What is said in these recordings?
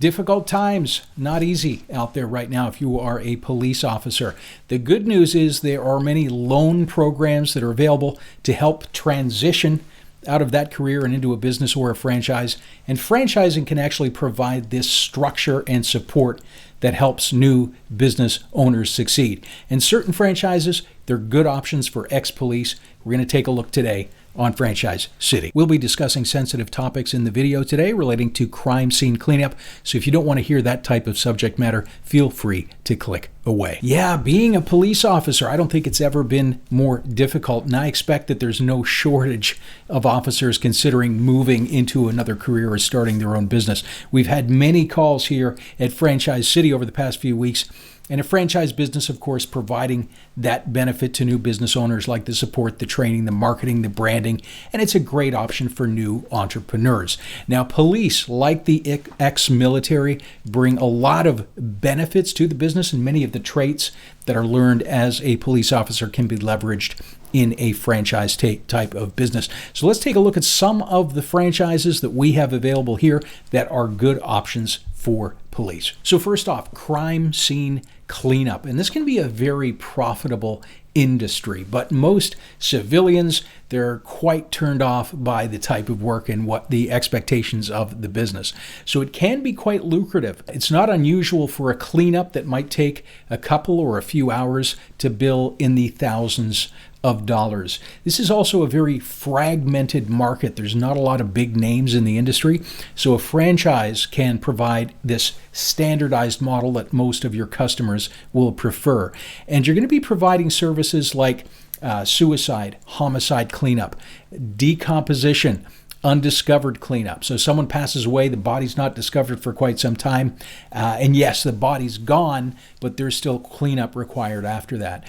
Difficult times, not easy out there right now if you are a police officer. The good news is there are many loan programs that are available to help transition out of that career and into a business or a franchise. And franchising can actually provide this structure and support that helps new business owners succeed. And certain franchises, they're good options for ex-police. We're going to take a look today on Franchise City. We'll be discussing sensitive topics in the video today relating to crime scene cleanup. So if you don't want to hear that type of subject matter, feel free to click away. Yeah, being a police officer, I don't think it's ever been more difficult. And I expect that there's no shortage of officers considering moving into another career or starting their own business. We've had many calls here at Franchise City over the past few weeks. And a franchise business, of course, providing that benefit to new business owners, like the support, the training, the marketing, the branding, and it's a great option for new entrepreneurs. Now, police, like the ex-military, bring a lot of benefits to the business, and many of the traits that are learned as a police officer can be leveraged in a franchise type of business. So let's take a look at some of the franchises that we have available here that are good options for police. So first off, crime scene cleanup. And this can be a very profitable industry, but most civilians, they're quite turned off by the type of work and what the expectations of the business. So it can be quite lucrative. It's not unusual for a cleanup that might take a couple or a few hours to bill in the thousands of dollars. This is also a very fragmented market. There's not a lot of big names in the industry. So a franchise can provide this standardized model that most of your customers will prefer. And you're going to be providing services like suicide, homicide cleanup, decomposition, undiscovered cleanup. So someone passes away, the body's not discovered for quite some time. And yes, the body's gone, but there's still cleanup required after that.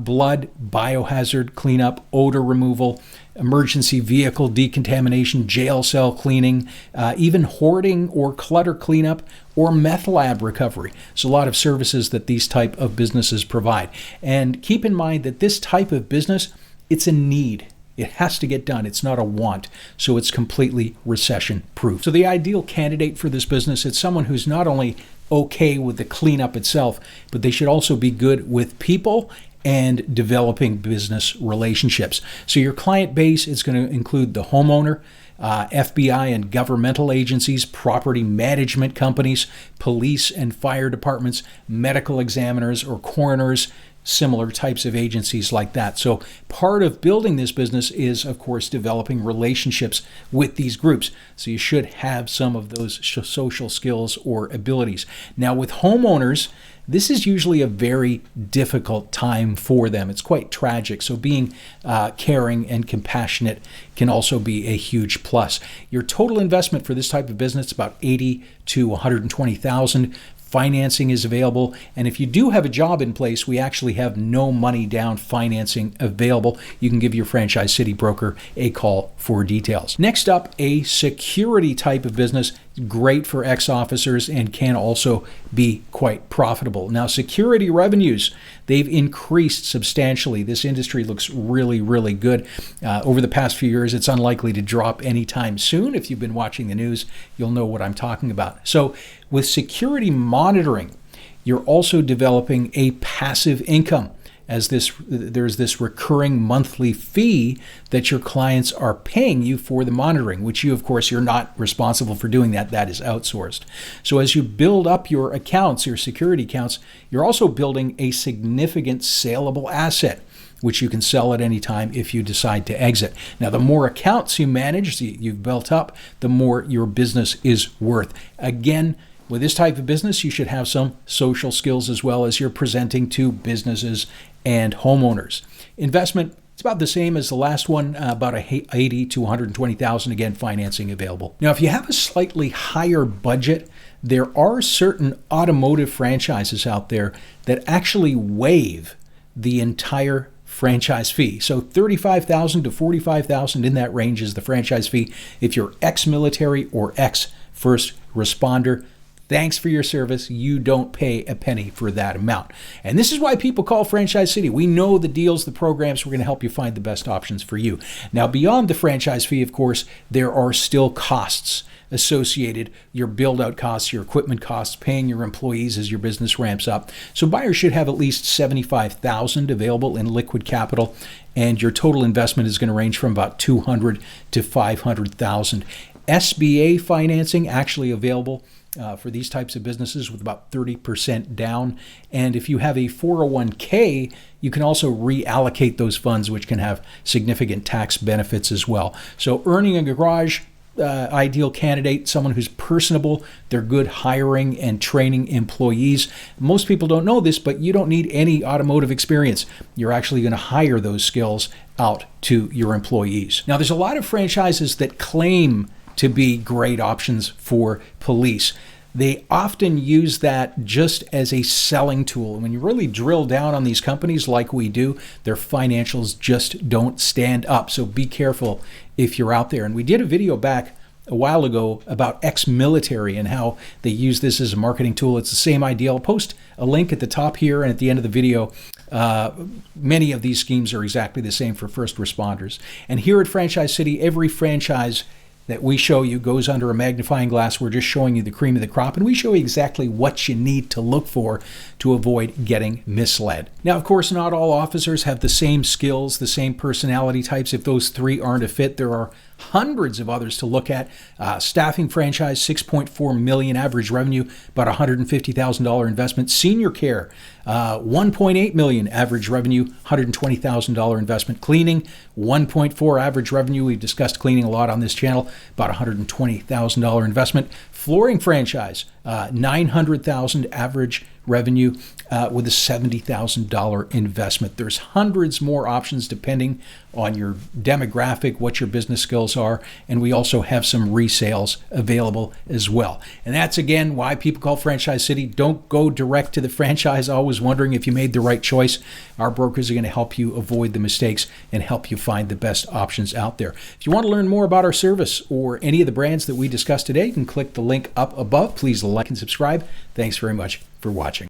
Blood, biohazard cleanup, odor removal, emergency vehicle decontamination, jail cell cleaning, even hoarding or clutter cleanup, or meth lab recovery. So a lot of services that these type of businesses provide. And keep in mind that this type of business, it's a need. It has to get done. It's not a want. So it's completely recession proof. So the ideal candidate for this business is someone who's not only okay with the cleanup itself, but they should also be good with people and developing business relationships. So your client base is going to include the homeowner, FBI and governmental agencies, property management companies, police and fire departments, medical examiners or coroners, similar types of agencies like that. So part of building this business is, of course, developing relationships with these groups. So you should have some of those social skills or abilities. Now with homeowners, this is usually a very difficult time for them. It's quite tragic. So being caring and compassionate can also be a huge plus. Your total investment for this type of business is about $80,000 to $120,000. Financing is available, and if you do have a job in place, we actually have no money down financing available. You can give your Franchise City broker a call for details. Next up, a security type of business, great for ex-officers and can also be quite profitable. Now, security revenues, they've increased substantially. This industry looks really, really good. Over the past few years, it's unlikely to drop anytime soon. If you've been watching the news, you'll know what I'm talking about. So with security monitoring, you're also developing a passive income, as there's this recurring monthly fee that your clients are paying you for the monitoring, which you, of course, you're not responsible for doing that. That is outsourced. So as you build up your accounts, your security accounts, you're also building a significant saleable asset, which you can sell at any time if you decide to exit. Now, the more accounts you manage, you've built up, the more your business is worth. Again, with this type of business, you should have some social skills as well as you're presenting to businesses and homeowners. Investment, it's about the same as the last one, about $80,000 to $120,000. Again, financing available. Now, if you have a slightly higher budget, there are certain automotive franchises out there that actually waive the entire franchise fee. So $35,000 to $45,000, in that range is the franchise fee. If you're ex-military or ex-first responder, Thanks for your service. You don't pay a penny for that amount. And this is why people call Franchise City. We know the deals, the programs. We're going to help you find the best options for you. Now, beyond the franchise fee, of course, there are still costs associated, your build-out costs, your equipment costs, paying your employees as your business ramps up. So buyers should have at least $75,000 available in liquid capital, and your total investment is going to range from about $200,000 to $500,000. SBA financing actually available for these types of businesses with about 30% down. And if you have a 401k, you can also reallocate those funds, which can have significant tax benefits as well. So earning a garage, ideal candidate, someone who's personable, they're good hiring and training employees. Most people don't know this, but you don't need any automotive experience. You're actually going to hire those skills out to your employees. Now, there's a lot of franchises that claim to be great options for police. They often use that just as a selling tool. And when you really drill down on these companies like we do, their financials just don't stand up. So be careful if you're out there. And we did a video back a while ago about ex-military and how they use this as a marketing tool. It's the same idea. I'll post a link at the top here and at the end of the video. Many of these schemes are exactly the same for first responders. And here at Franchise City, every franchise that we show you goes under a magnifying glass. We're just showing you the cream of the crop, and we show you exactly what you need to look for to avoid getting misled. Now, of course, not all officers have the same skills, the same personality types. If those three aren't a fit, there are hundreds of others to look at. Staffing franchise, $6.4 million average revenue, about $150,000 investment. Senior care, $1.8 million average revenue, $120,000 investment. Cleaning, $1.4 average revenue. We've discussed cleaning a lot on this channel, about $120,000 investment. Flooring franchise, $900,000 average revenue with a $70,000 investment. There's hundreds more options depending on your demographic, what your business skills are, and we also have some resales available as well. And that's, again, why people call Franchise City. Don't go direct to the franchise, always wondering if you made the right choice. Our brokers are going to help you avoid the mistakes and help you find the best options out there. If you want to learn more about our service or any of the brands that we discussed today, you can click the link up above. Please like and subscribe. Thanks very much for watching.